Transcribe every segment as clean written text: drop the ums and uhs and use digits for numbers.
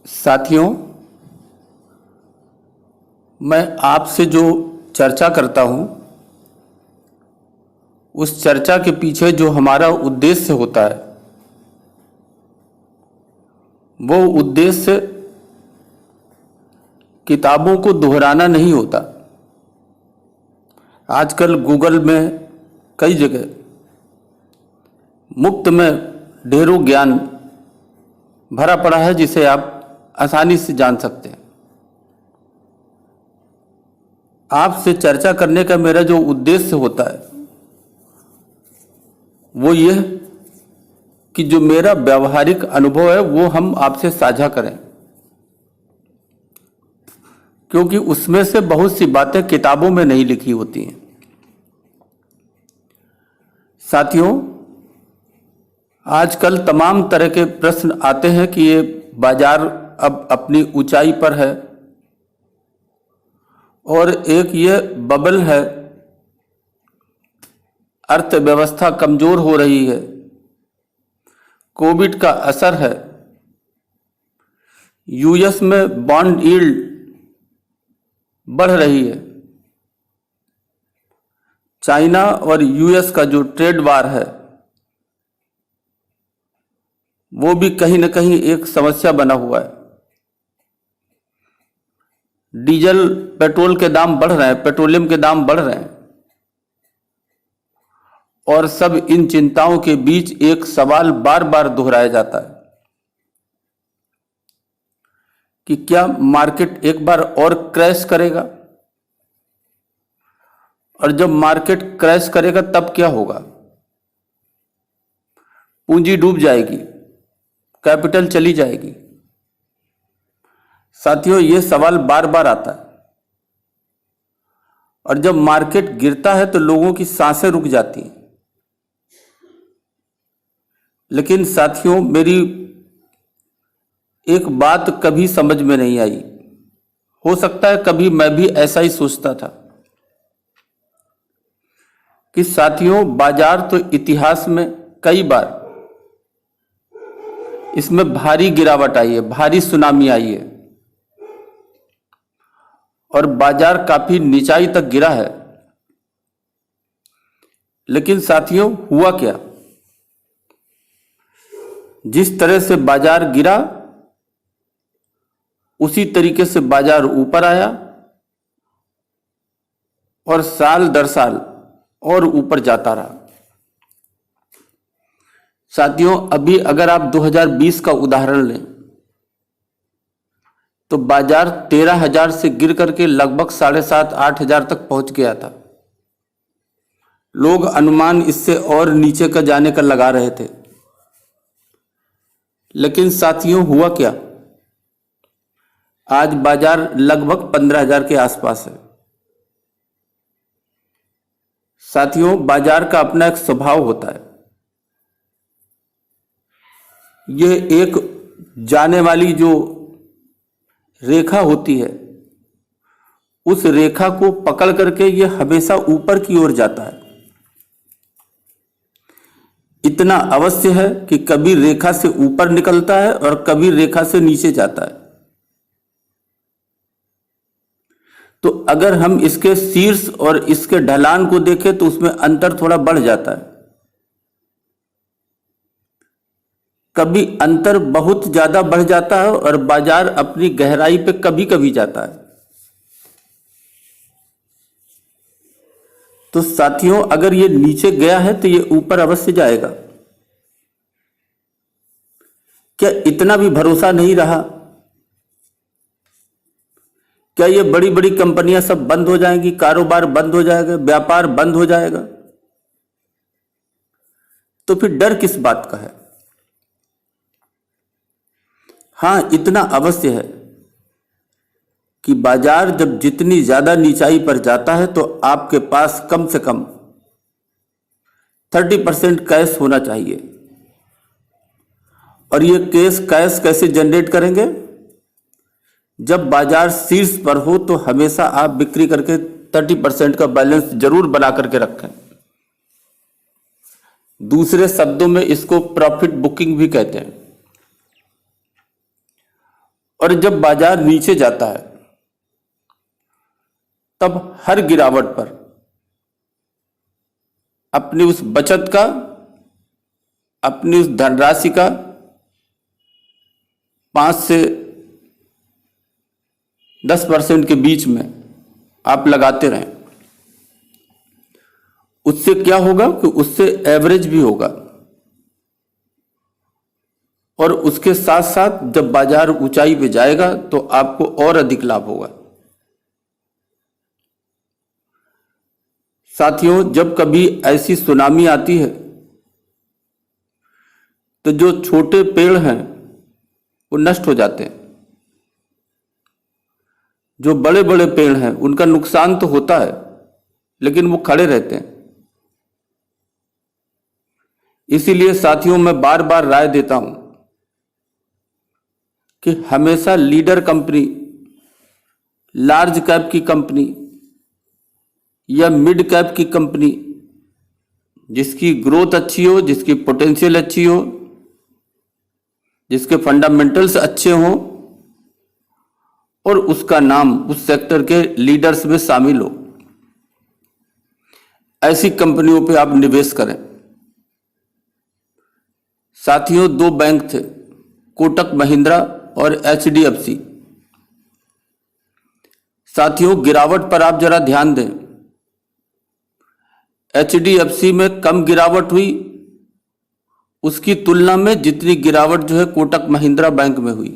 साथियों, मैं आपसे जो चर्चा करता हूँ, उस चर्चा के पीछे जो हमारा उद्देश्य होता है, वो उद्देश्य किताबों को दोहराना नहीं होता। आजकल गूगल में कई जगह मुफ्त में ढेरों ज्ञान भरा पड़ा है, जिसे आप आसानी से जान सकते हैं। आपसे चर्चा करने का मेरा जो उद्देश्य होता है वो यह कि जो मेरा व्यावहारिक अनुभव है वो हम आपसे साझा करें, क्योंकि उसमें से बहुत सी बातें किताबों में नहीं लिखी होती हैं। साथियों, आजकल तमाम तरह के प्रश्न आते हैं कि ये बाजार अब अपनी ऊंचाई पर है और एक ये बबल है, अर्थव्यवस्था कमजोर हो रही है, कोविड का असर है, यूएस में बॉन्ड यील्ड बढ़ रही है, चाइना और यूएस का जो ट्रेड वार है वो भी कहीं ना कहीं एक समस्या बना हुआ है। डीजल पेट्रोल के दाम बढ़ रहे हैं, पेट्रोलियम के दाम बढ़ रहे हैं, और सब इन चिंताओं के बीच एक सवाल बार बार दोहराया जाता है कि क्या मार्केट एक बार और क्रैश करेगा, और जब मार्केट क्रैश करेगा तब क्या होगा? पूंजी डूब जाएगी, कैपिटल चली जाएगी। साथियों, यह सवाल बार बार आता है, और जब मार्केट गिरता है तो लोगों की सांसें रुक जाती हैं। लेकिन साथियों, मेरी एक बात कभी समझ में नहीं आई। हो सकता है कभी मैं भी ऐसा ही सोचता था कि साथियों, बाजार तो इतिहास में कई बार इसमें भारी गिरावट आई है, भारी सुनामी आई है, और बाजार काफी नीचाई तक गिरा है। लेकिन साथियों, हुआ क्या? जिस तरह से बाजार गिरा उसी तरीके से बाजार ऊपर आया, और साल दर साल और ऊपर जाता रहा। साथियों, अभी अगर आप 2020 का उदाहरण लें तो बाजार 13,000 से गिर करके लगभग 7,500-8,000 तक पहुंच गया था। लोग अनुमान इससे और नीचे का जाने का लगा रहे थे। लेकिन साथियों, हुआ क्या? आज बाजार लगभग 15,000 के आसपास है। साथियों, बाजार का अपना एक स्वभाव होता है। यह एक जाने वाली जो रेखा होती है, उस रेखा को पकड़ करके यह हमेशा ऊपर की ओर जाता है। इतना अवश्य है कि कभी रेखा से ऊपर निकलता है और कभी रेखा से नीचे जाता है। तो अगर हम इसके शीर्ष और इसके ढलान को देखें तो उसमें अंतर थोड़ा बढ़ जाता है। कभी अंतर बहुत ज्यादा बढ़ जाता है और बाजार अपनी गहराई पे कभी कभी जाता है। तो साथियों, अगर ये नीचे गया है तो ये ऊपर अवश्य जाएगा। क्या इतना भी भरोसा नहीं रहा? क्या ये बड़ी बड़ी कंपनियां सब बंद हो जाएंगी, कारोबार बंद हो जाएगा, व्यापार बंद हो जाएगा? तो फिर डर किस बात का है? हाँ, इतना अवश्य है कि बाजार जब जितनी ज्यादा नीचाई पर जाता है तो आपके पास कम से कम 30% कैश होना चाहिए। और ये कैश कैसे जनरेट करेंगे? जब बाजार शीर्ष पर हो तो हमेशा आप बिक्री करके 30% का बैलेंस जरूर बना करके रखें। दूसरे शब्दों में इसको प्रॉफिट बुकिंग भी कहते हैं। और जब बाजार नीचे जाता है तब हर गिरावट पर अपनी उस बचत का, अपनी उस धनराशि का 5 से 10% के बीच में आप लगाते रहें। उससे क्या होगा कि उससे एवरेज भी होगा और उसके साथ साथ जब बाजार ऊंचाई पे जाएगा तो आपको और अधिक लाभ होगा। साथियों, जब कभी ऐसी सुनामी आती है तो जो छोटे पेड़ हैं वो नष्ट हो जाते हैं, जो बड़े बड़े पेड़ हैं उनका नुकसान तो होता है लेकिन वो खड़े रहते हैं। इसीलिए साथियों, मैं बार बार राय देता हूं कि हमेशा लीडर कंपनी, लार्ज कैप की कंपनी या मिड कैप की कंपनी जिसकी ग्रोथ अच्छी हो, जिसकी पोटेंशियल अच्छी हो, जिसके फंडामेंटल्स अच्छे हों और उसका नाम उस सेक्टर के लीडर्स में शामिल हो, ऐसी कंपनियों पे आप निवेश करें। साथियों, 2 बैंक थे, कोटक महिंद्रा और HDFC। साथियों, गिरावट पर आप जरा ध्यान दें। HDFC में कम गिरावट हुई उसकी तुलना में जितनी गिरावट जो है कोटक महिंद्रा बैंक में हुई,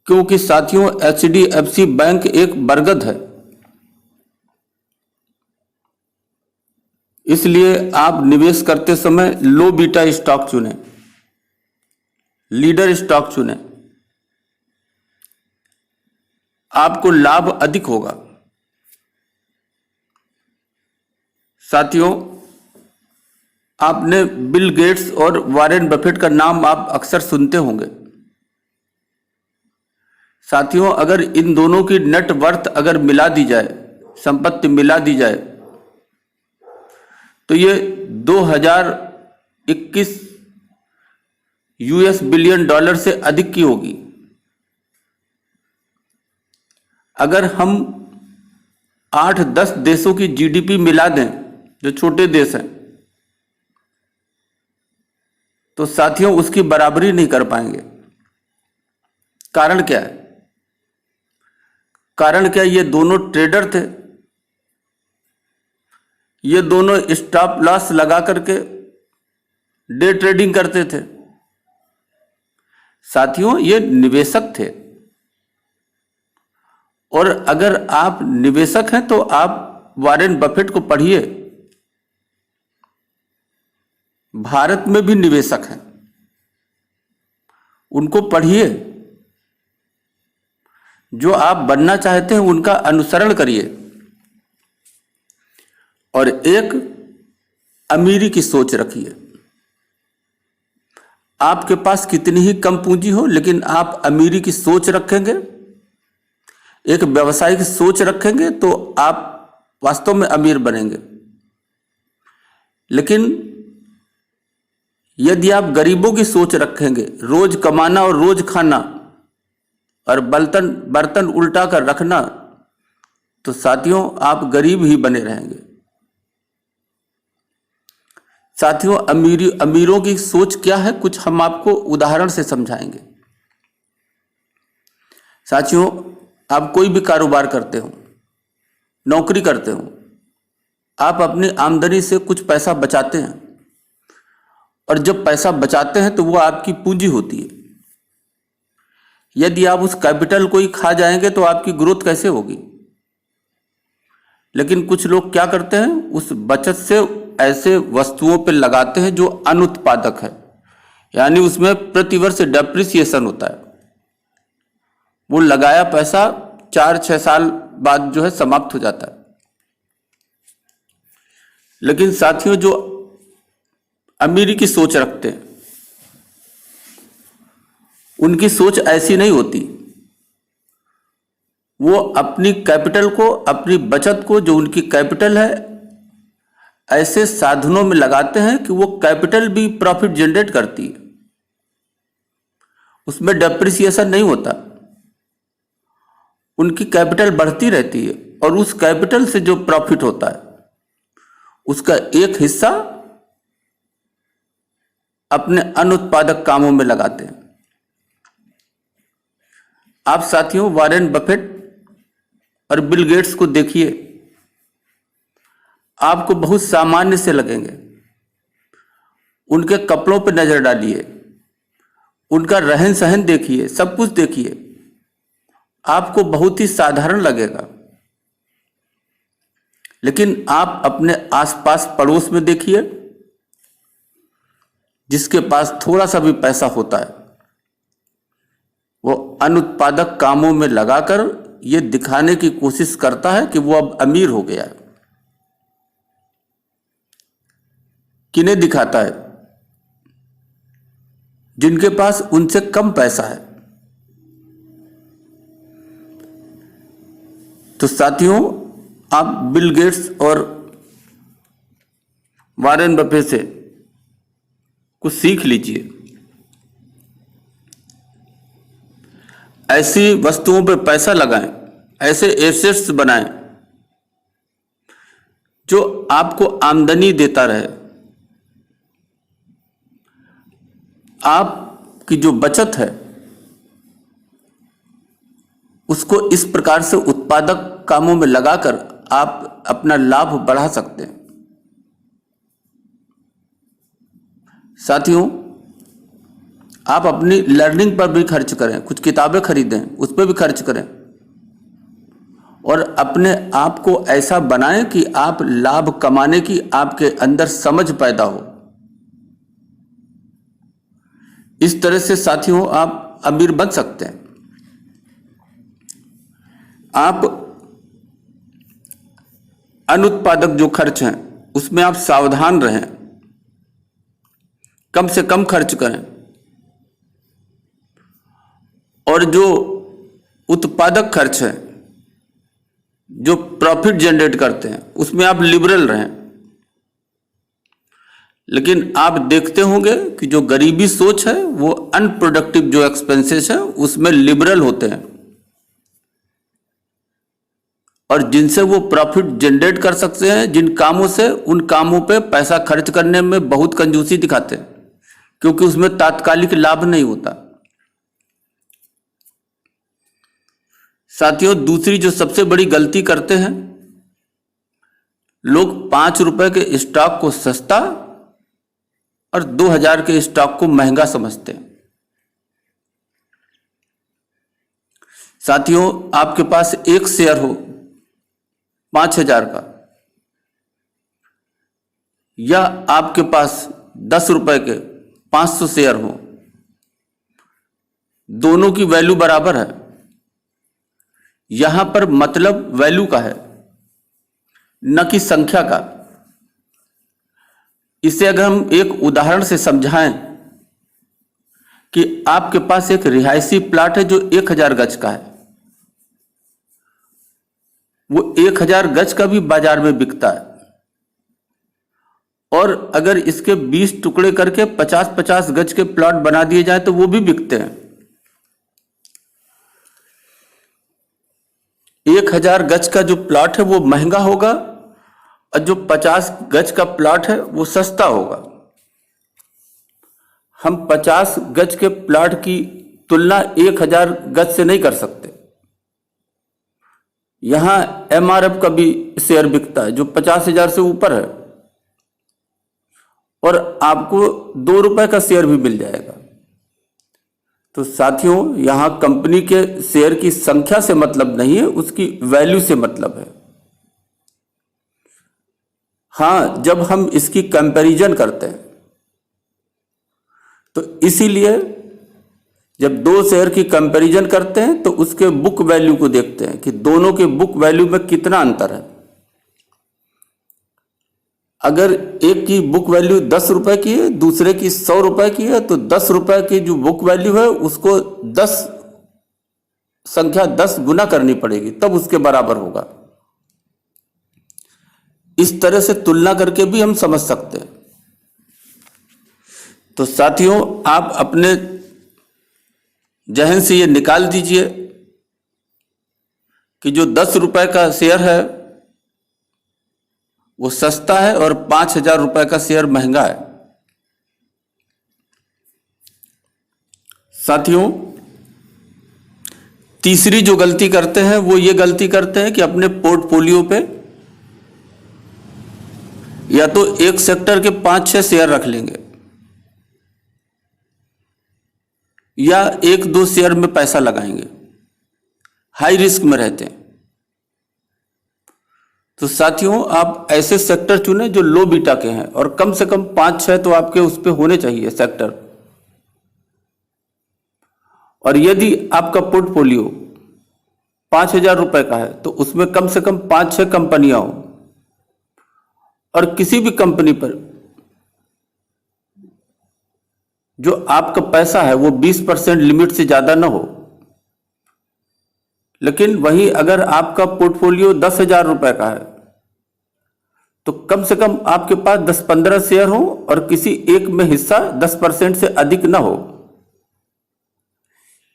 क्योंकि साथियों HDFC बैंक एक बरगद है। इसलिए आप निवेश करते समय लो बीटा स्टॉक चुनें, लीडर स्टॉक चुनें, आपको लाभ अधिक होगा। साथियों, आपने बिल गेट्स और वॉरेन बफेट का नाम आप अक्सर सुनते होंगे। साथियों, अगर इन दोनों की नेट वर्थ अगर मिला दी जाए, संपत्ति मिला दी जाए, तो ये 2021 US बिलियन डॉलर से अधिक की होगी। अगर हम 8-10 देशों की GDP मिला दें, जो छोटे देश हैं, तो साथियों उसकी बराबरी नहीं कर पाएंगे। कारण क्या है? कारण क्या? ये दोनों ट्रेडर थे, ये दोनों स्टॉप लॉस लगा करके डे ट्रेडिंग करते थे। साथियों, ये निवेशक थे। और अगर आप निवेशक हैं तो आप वॉरेन बफेट को पढ़िए। भारत में भी निवेशक हैं, उनको पढ़िए। जो आप बनना चाहते हैं उनका अनुसरण करिए और एक अमीरी की सोच रखिए। आपके पास कितनी ही कम पूंजी हो, लेकिन आप अमीरी की सोच रखेंगे, एक व्यवसायिक सोच रखेंगे, तो आप वास्तव में अमीर बनेंगे। लेकिन यदि आप गरीबों की सोच रखेंगे, रोज कमाना और रोज खाना और बर्तन उल्टा कर रखना, तो साथियों आप गरीब ही बने रहेंगे। साथियों, अमीरों की सोच क्या है, कुछ हम आपको उदाहरण से समझाएंगे। साथियों, आप कोई भी कारोबार करते हो, नौकरी करते हो, आप अपनी आमदनी से कुछ पैसा बचाते हैं और जब पैसा बचाते हैं तो वो आपकी पूंजी होती है। यदि आप उस कैपिटल को ही खा जाएंगे तो आपकी ग्रोथ कैसे होगी? लेकिन कुछ लोग क्या करते हैं, उस बचत से ऐसे वस्तुओं पर लगाते हैं जो अनुत्पादक है, यानी उसमें प्रतिवर्ष डेप्रिसिएशन होता है। वो लगाया पैसा 4-6 साल बाद जो है समाप्त हो जाता है। लेकिन साथियों, जो अमीरी की सोच रखते हैं उनकी सोच ऐसी नहीं होती। वो अपनी कैपिटल को, अपनी बचत को, जो उनकी कैपिटल है, ऐसे साधनों में लगाते हैं कि वो कैपिटल भी प्रॉफिट जनरेट करती है। उसमें डेप्रिसिएशन नहीं होता, उनकी कैपिटल बढ़ती रहती है और उस कैपिटल से जो प्रॉफिट होता है उसका एक हिस्सा अपने अनुत्पादक कामों में लगाते हैं। आप साथियों वॉरेन बफेट और बिल गेट्स को देखिए, आपको बहुत सामान्य से लगेंगे। उनके कपड़ों पर नजर डालिए, उनका रहन सहन देखिए, सब कुछ देखिए, आपको बहुत ही साधारण लगेगा। लेकिन आप अपने आसपास पड़ोस में देखिए, जिसके पास थोड़ा सा भी पैसा होता है वो अनुत्पादक कामों में लगाकर ये दिखाने की कोशिश करता है कि वो अब अमीर हो गया है। किन्हें दिखाता है? जिनके पास उनसे कम पैसा है। तो साथियों, आप बिल गेट्स और वॉरेन बफेट से कुछ सीख लीजिए। ऐसी वस्तुओं पर पैसा लगाएं, ऐसे एसेट्स बनाएं जो आपको आमदनी देता रहे। आपकी जो बचत है उसको इस प्रकार से उत्पादक कामों में लगाकर आप अपना लाभ बढ़ा सकते हैं। साथियों, आप अपनी लर्निंग पर भी खर्च करें, कुछ किताबें खरीदें, उस पर भी खर्च करें और अपने आप को ऐसा बनाएं कि आप लाभ कमाने की आपके अंदर समझ पैदा हो। इस तरह से साथियों आप अमीर बन सकते हैं। आप अनुत्पादक जो खर्च हैं उसमें आप सावधान रहें, कम से कम खर्च करें और जो उत्पादक खर्च है, जो प्रॉफिट जनरेट करते हैं, उसमें आप लिबरल रहें। लेकिन आप देखते होंगे कि जो गरीबी सोच है वो अनप्रोडक्टिव जो एक्सपेंसेस है उसमें लिबरल होते हैं और जिनसे वो प्रॉफिट जनरेट कर सकते हैं, जिन कामों से, उन कामों पे पैसा खर्च करने में बहुत कंजूसी दिखाते हैं क्योंकि उसमें तात्कालिक लाभ नहीं होता। साथियों, दूसरी जो सबसे बड़ी गलती करते हैं, लोग 5 रुपए के स्टॉक को सस्ता और 2000 के स्टॉक को महंगा समझते हैं। साथियों, आपके पास एक शेयर हो 5000 का या आपके पास 10 रुपए के 500 शेयर हो, दोनों की वैल्यू बराबर है। यहां पर मतलब वैल्यू का है, न कि संख्या का। इसे अगर हम एक उदाहरण से समझाएं कि आपके पास एक रिहायशी प्लाट है जो 1000 गज का है, वो 1000 गज का भी बाजार में बिकता है और अगर इसके 20 टुकड़े करके 50-50 गज के प्लॉट बना दिए जाए तो वो भी बिकते हैं। 1000 गज का जो प्लॉट है वो महंगा होगा और जो 50 गज का प्लॉट है वो सस्ता होगा। हम 50 गज के प्लॉट की तुलना 1000 गज से नहीं कर सकते। यहां एमआरएफ का भी शेयर बिकता है जो 50,000 से ऊपर है और आपको 2 रुपए का शेयर भी मिल जाएगा। तो साथियों, यहां कंपनी के शेयर की संख्या से मतलब नहीं है, उसकी वैल्यू से मतलब है। हां, जब हम इसकी कंपैरिजन करते हैं तो इसीलिए जब 2 शेयर की कंपैरिजन करते हैं तो उसके बुक वैल्यू को देखते हैं कि दोनों के बुक वैल्यू में कितना अंतर है। अगर एक की बुक वैल्यू 10 रुपए की है, दूसरे की 100 रुपए की है, तो 10 रुपए की जो बुक वैल्यू है उसको 10 गुना करनी पड़ेगी, तब उसके बराबर होगा। इस तरह से तुलना करके भी हम समझ सकते हैं। तो साथियों, आप अपने जहन से ये निकाल दीजिए कि जो 10 रुपए का शेयर है वो सस्ता है और 5,000 रुपए का शेयर महंगा है। साथियों, तीसरी जो गलती करते हैं वो ये गलती करते हैं कि अपने पोर्टफोलियो पे या तो एक सेक्टर के 5-6 शेयर रख लेंगे या 1-2 शेयर में पैसा लगाएंगे, हाई रिस्क में रहते हैं। तो साथियों, आप ऐसे सेक्टर चुनें जो लो बीटा के हैं और कम से कम 5-6 तो आपके उस पे होने चाहिए सेक्टर। और यदि आपका पोर्टफोलियो 5,000 रुपए का है तो उसमें कम से कम 5-6 कंपनियां हो और किसी भी कंपनी पर जो आपका पैसा है वो 20% लिमिट से ज्यादा ना हो। लेकिन वहीं अगर आपका पोर्टफोलियो 10,000 रुपए का है तो कम से कम आपके पास 10-15 शेयर हो और किसी एक में हिस्सा 10% से अधिक ना हो।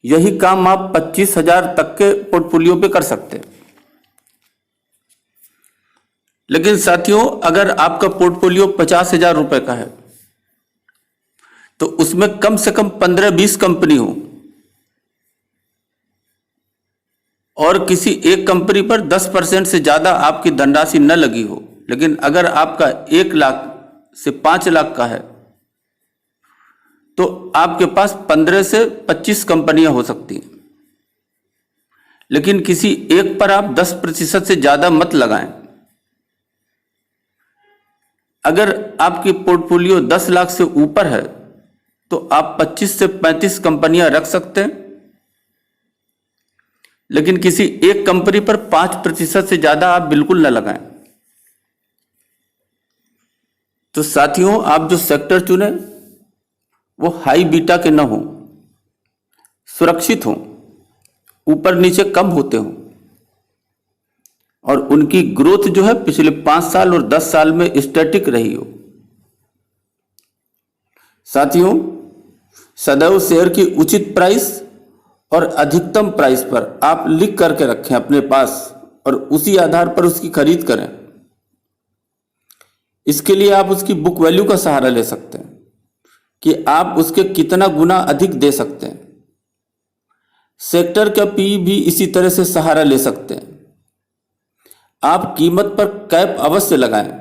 यही काम आप 25,000 तक के पोर्टफोलियो पे कर सकते हैं। लेकिन साथियों, अगर आपका पोर्टफोलियो 50,000 रुपए का है तो उसमें कम से कम 15-20 कंपनी हो और किसी एक कंपनी पर 10% से ज्यादा आपकी धनराशि न लगी हो। लेकिन अगर आपका 1 लाख से 5 लाख का है तो आपके पास 15 से 25 कंपनियां हो सकती हैं। लेकिन किसी एक पर आप 10% से ज्यादा मत लगाएं। अगर आपकी पोर्टफोलियो 10 लाख से ऊपर है तो आप 25 से 35 कंपनियां रख सकते हैं, लेकिन किसी एक कंपनी पर 5% से ज्यादा आप बिल्कुल न लगाएं। तो साथियों, आप जो सेक्टर चुने वो हाई बीटा के न हो, सुरक्षित हो, ऊपर नीचे कम होते हो और उनकी ग्रोथ जो है पिछले 5 साल और 10 साल में स्टैटिक रही हो। साथियों, सदैव शेयर की उचित प्राइस और अधिकतम प्राइस पर आप लिख करके रखें अपने पास और उसी आधार पर उसकी खरीद करें। इसके लिए आप उसकी बुक वैल्यू का सहारा ले सकते हैं कि आप उसके कितना गुना अधिक दे सकते हैं। सेक्टर का पी भी इसी तरह से सहारा ले सकते हैं। आप कीमत पर कैप अवश्य लगाएं,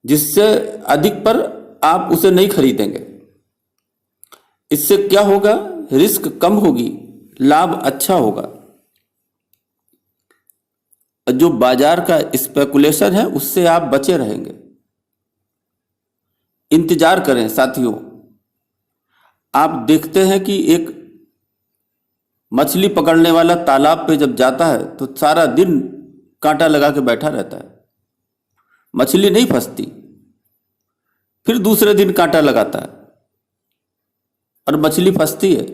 जिससे अधिक पर आप उसे नहीं खरीदेंगे। इससे क्या होगा, रिस्क कम होगी, लाभ अच्छा होगा। जो बाजार का स्पेकुलेशन है उससे आप बचे रहेंगे। इंतजार करें साथियों। आप देखते हैं कि एक मछली पकड़ने वाला तालाब पे जब जाता है तो सारा दिन कांटा लगा के बैठा रहता है, मछली नहीं फंसती। फिर दूसरे दिन कांटा लगाता है और मछली फंसती है।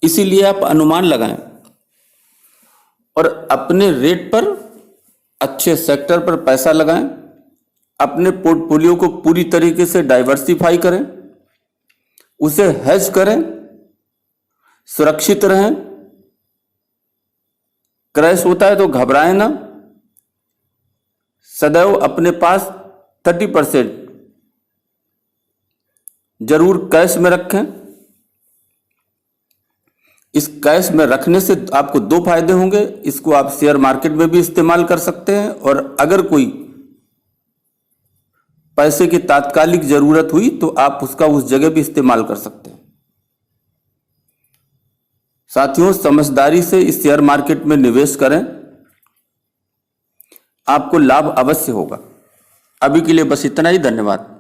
इसीलिए आप अनुमान लगाएं और अपने रेट पर अच्छे सेक्टर पर पैसा लगाएं। अपने पोर्टफोलियो को पूरी तरीके से डाइवर्सिफाई करें, उसे हेज करें, सुरक्षित रहें। क्रैश होता है तो घबराएं ना। सदैव अपने पास 30% जरूर कैश में रखें। इस कैश में रखने से आपको 2 फायदे होंगे। इसको आप शेयर मार्केट में भी इस्तेमाल कर सकते हैं और अगर कोई पैसे की तात्कालिक जरूरत हुई तो आप उसका उस जगह भी इस्तेमाल कर सकते हैं। साथियों, समझदारी से इस शेयर मार्केट में निवेश करें, आपको लाभ अवश्य होगा। अभी के लिए बस इतना ही। धन्यवाद।